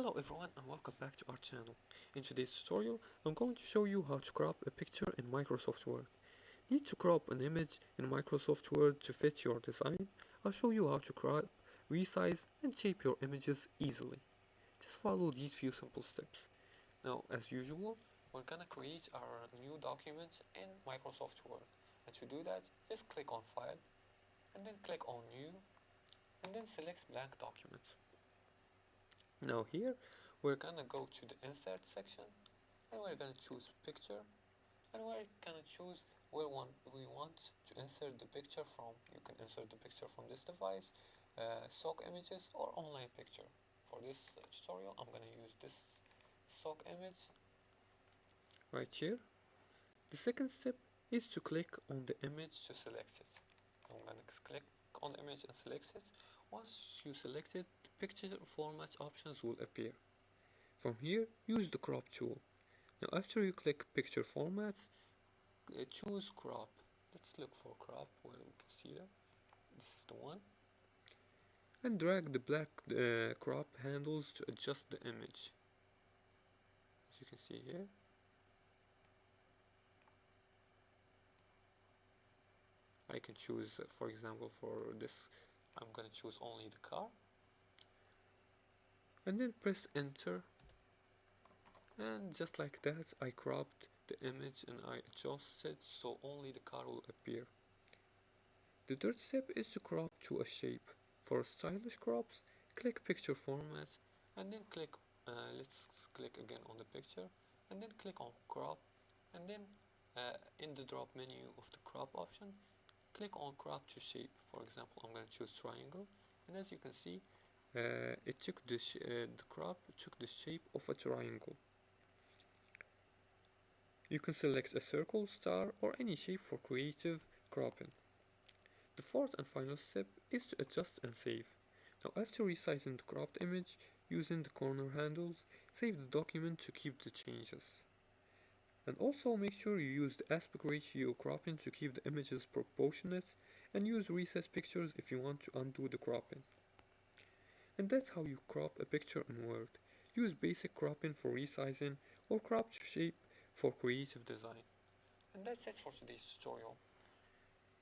Hello everyone and welcome back to our channel. In today's tutorial, I'm going to show you how to crop a picture in Microsoft Word. Need to crop an image in Microsoft Word to fit your design? I'll show you how to crop, resize and shape your images easily. Just follow these few simple steps. Now, as usual, we're gonna create our new document in Microsoft Word. And to do that, just click on File and then click on New and then select Blank Document. Now here, we're gonna go to the insert section and we're gonna choose picture and we're gonna choose where we want to insert the picture from. You can insert the picture from this device, stock images or online picture. For this tutorial, I'm gonna use this stock image right here. The second step is to click on the image to select it. I'm gonna click on the image and select it. Once you select it, the picture format options will appear. From here, use the crop tool. Now after you click picture formats, choose crop. Let's look for crop where we can see that. This is the one. And drag the black crop handles to adjust the image. As you can see here. I can choose, for example, for this, I'm gonna choose only the car. And then press enter. And just like that, I cropped the image and I adjusted so only the car will appear. The third step is to crop to a shape. For stylish crops, click picture format and then click, let's click again on the picture and then click on crop and then in the drop menu of the crop option, click on crop to shape. For example, I'm going to choose triangle and as you can see, it took the crop took the shape of a triangle. You can select a circle, star or any shape for creative cropping. The fourth and final step is to adjust and save. Now after resizing the cropped image, using the corner handles, save the document to keep the changes. And also make sure you use the aspect ratio cropping to keep the images proportionate and use recessed pictures if you want to undo the cropping. And that's how you crop a picture in Word. Use basic cropping for resizing or crop to shape for creative design. And that's it for today's tutorial.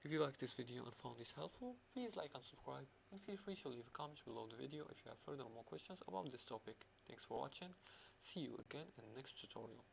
If you liked this video and found this helpful, please like and subscribe and feel free to leave a comment below the video if you have further more questions about this topic. Thanks for watching, see you again in the next tutorial.